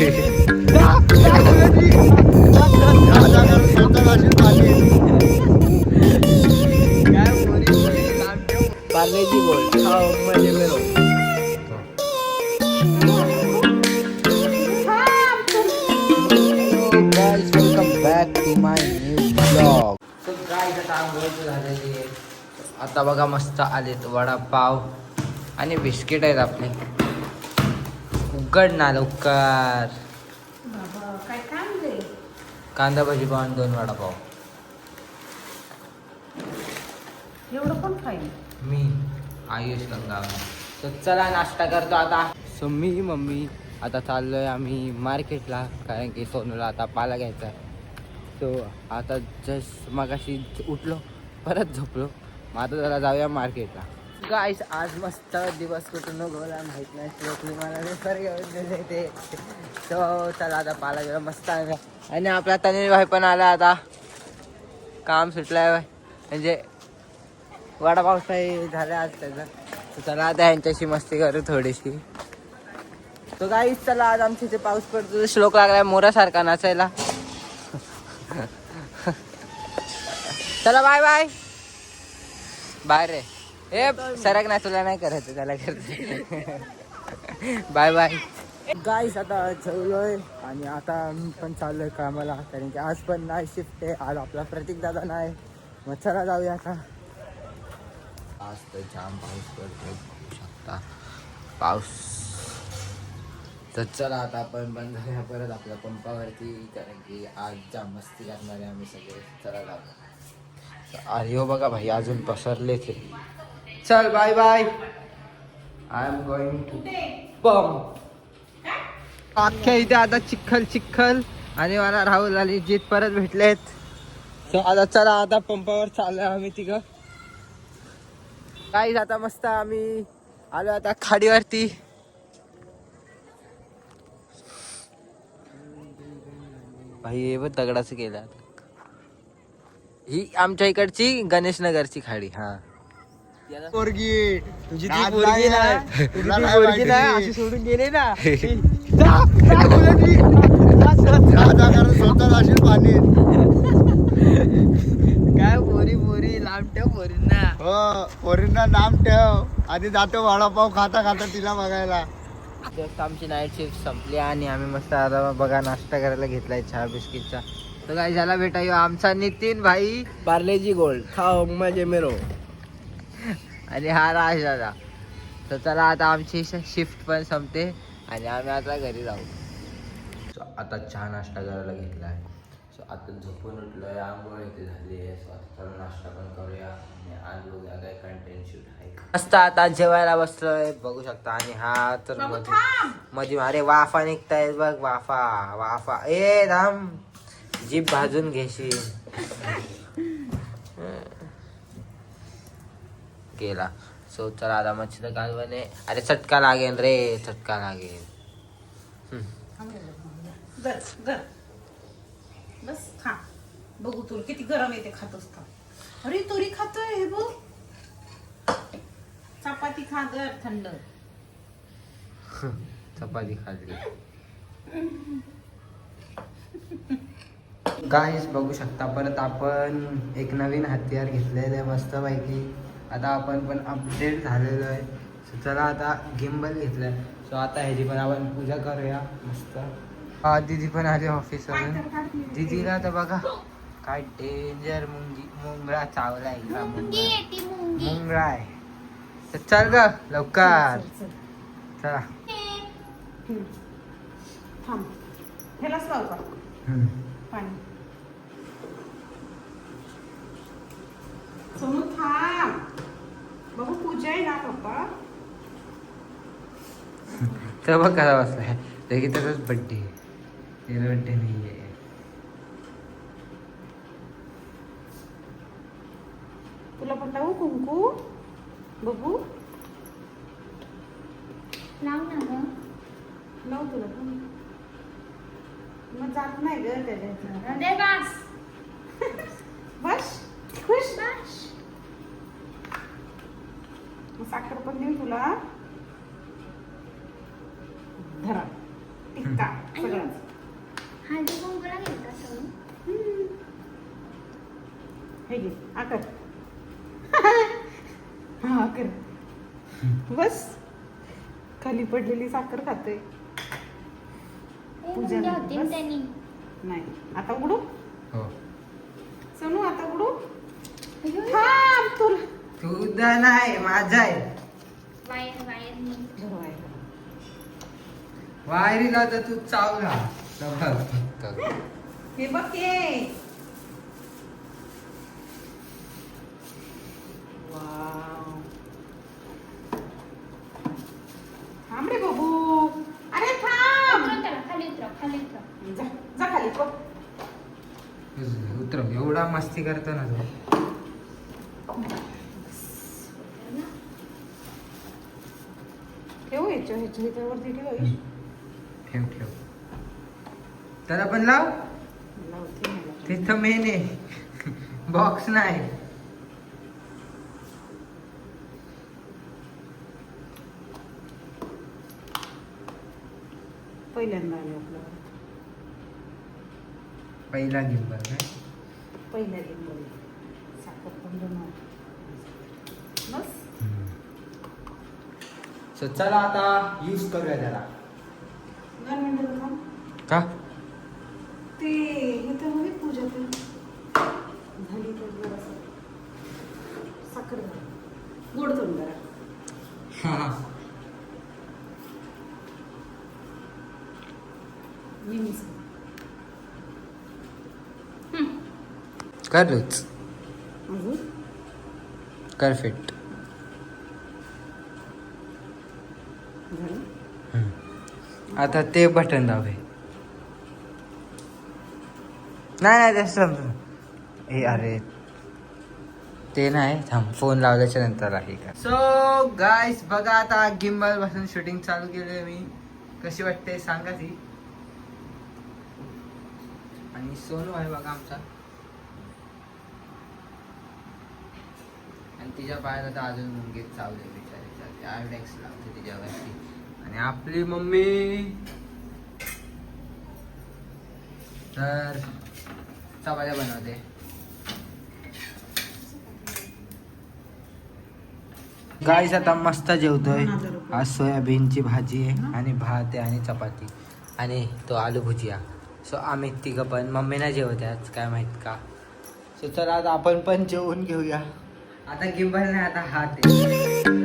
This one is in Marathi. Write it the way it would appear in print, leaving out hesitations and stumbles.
पार्लेजी गोल्ड खाओ मजे में रहो. Hello guys, welcome back to my new vlog. So guys, आता आंघोळीची झालेली आहे. आता बघा मस्त आलेत वडापाव आणि बिस्किट आहेत आपले. उघड ना लवकर. काय आणले? कांदा भजी पाव 2 वडापाव. एवढं पण खाईल मी आयुष गंगाव. तर चला नाश्ता करतो आता. सो मी मम्मी आता चाललोय आम्ही मार्केटला, कारण की सोनूला आता पाला घ्यायचा आहे. सो आता जस्ट मगाशी उठलो परत झोपलो. मग आता जरा जाऊया मार्केटला. गाईस आज मस्त दिवस कुठून उगवला माहीत नाही. तुम्ही मला रेफर घेऊन दिले ते. सो चला आता पाला गेला मस्त आहे. आणि आपला तनिल भाई पण आला आता. काम सुटलंय म्हणजे वडापावसाही झाला आज त्याचा. तर चला आता यांच्याशी मस्ती करू थोडीशी. तो गाईस चला आज आमच्या इथे पाऊस पडतो. श्लोक लागलाय मोरासारखा नाचायला. चला बाय बाय बाय रे. ए सरक ना, तुला नाही करायचं त्याला करते. बाय बाय गाईस. आता जेवलोय आणि आता मी पण चाललोय कामाला, कारण की आज पण नाईट शिफ्ट आहे. आज आपला प्रतीक दादा नाही. मग चला जाऊया आता. आज तर जाम पाऊस पडतोय, बघू शकता पाऊस. तर चला आता आपण बंद झाल्या परत आपल्या पंपावरती, कारण की आज जाम मस्ती करणार आहे आम्ही सगळे. चला जाऊ. अरे हो बघा भाई अजून पसरलेच आहे. चल bye bye. I am going to pump. अख्ख्या इथे आता चिखल चिखल आणि मला राहुल आणि जीत परत भेटलेत. सो आता चला आता पंपावर चाललोय आम्ही तिघं. काही आता मस्त आम्ही आलो आता खाडीवरती. भाई हे बघ दगडाचं केलं. ही आमच्या इकडची गणेश नगरची खाडी. हा पोरगी तुझी ती पोरगी नाही, तुला तुझी काय पोरगी नाही माहिती? अशी सोडून गेले ना. स्वतः असेल पाणी. काय पोरी पोरी लांब ठेव पोरींना. हो पोरींना नाम ठेव. आधी जातो वडापाव खाता खाता तिला बघायला. जस्ट आमची नाईट शिफ्ट संपली आणि आम्ही मस्त आता बघा नाश्ता करायला घेतलाय चहा बिस्किटचा. तर काय झाला बेटा यो आमचा नितीन भाई पार्लेजी गोल्ड खाओ मजे में रहो. आणि हा राज दादा. तर चला आता आमची शिफ्ट पण संपते आणि आम्ही आता घरी जाऊ. सो आता चहा नाश्ता करायला घेतला आहे. सो आता झोपून उठलोय, आंघोळ इथे झाली आहे. सो आता नाश्ता पण करूया आणि आज बघूया काय कंटेंट शूट आहे. मस्त आता जेवायला बसलोय बघू शकता. आणि हा तर मध्ये अरे वाफा निघतायत बघ. वाफा वाफा ए राम जीभ भाजून घेशील. गेला. सो चला आता मच्छी कालवणे. अरे चटका लागेल रे, चटका लागेल. बस बस खा. बघू तुला किती गरम येते खातोस का. अरे तुरी खातोय हे बघ. चपाती खा गर थंड. चपाती खाल्ली. गाईस बघू शकता परत आपण एक नवीन हत्यार घेतलेलं आहे मस्त पैकी. आता आपण पण अपडेट झालेलो आहे. सो चला आता गिम्बल घेतलंय. सो आता ह्याची पण आपण पूजा करूया मस्त. हा दीदी पण आली ऑफिसवरून. दीदीला तर बघा काय डेंजर मुंगळा चावला इथला. मुंगळा आहे. तर चल ग लवकर चला. थांब ह्यालाच लाव का पाणी. सोनू थांब. बघू पूजा आहे ना पप्पा. तर बघ कसा बसलाय. तर की त्याचाच बड्डे. त्याला बड्डे नाही आहे. तुला पण लावू कुंकू. बघू लाव ना ग. लाव तुला पण. मग जात नाही ग त्याच्या. दे बस. बस खुश. बस. मग साखर पण देऊ तुला. धरा टिक्का. सगळ्यांचं. हळदी कुंकू लागेल का सगळं? हे घे आकर. हा आकर. बस खाली पडलेली साखर खातोय. पूजा म्हणजे होती ना बस. त्यांनी. नाही आता उघडू हो सोनू आता उघडू थांब तुला तुझा नाही माझा आहे. वायर वायरनी. धरवायला. वायरीला तर तू चावला. हे बघ ये वाव. थांब रे बाबू अरे थांब उतरव त्याला, खाली उतरव, खाली उतरव. जा जा खाली बघ. उतरव एवढा मस्ती करतो ना तो. ठेव ह्याच्यावरती ठेव ठेव ठेव त्याला पण लाव. लावते मला. तिथं मेन आहे बॉक्स नाही. पहिल्यांदा आले आपल्याला पहिला गिंबल काय पहिल्या गेममध्ये साखर पण बनव बस. सो चला आता यूज करूया त्याला. 2 मिनिटं थांब. का ते हे तर मध्ये पूजा ते झाली तर जरासं साखर घाल. गोड तोंड करा. नेहमीच. करच अजून कर फिट. झालं. आता ते बटन दाबे. नाही ते समजून हे अरे ते नाही थांब फोन लावल्याच्या नंतर आहे का. सो गाईस बघा आता गिम्बल पासून शूटिंग चालू केली मी. कशी वाटते सांगा ती. आणि सोनू आहे बघा आमचा. आणि तिच्या पायाला तर अजून मुंगीत चावले बिचारीच्या. आयडेक्स लावते तिच्यावरती. आणि आपली मम्मी तर चपात्या बनवते. गाईस आता मस्त जेवतोय. आज सोयाबीनची भाजी आहे आणि भात आहे आणि चपाती आणि तो आलू भुजिया. सो आम्ही तिघं पण मम्मी नाही जेवते आज काय माहित का. सो चला आता आपण पण जेवून घेऊया. आता गिंबल नाही आता हात आहे.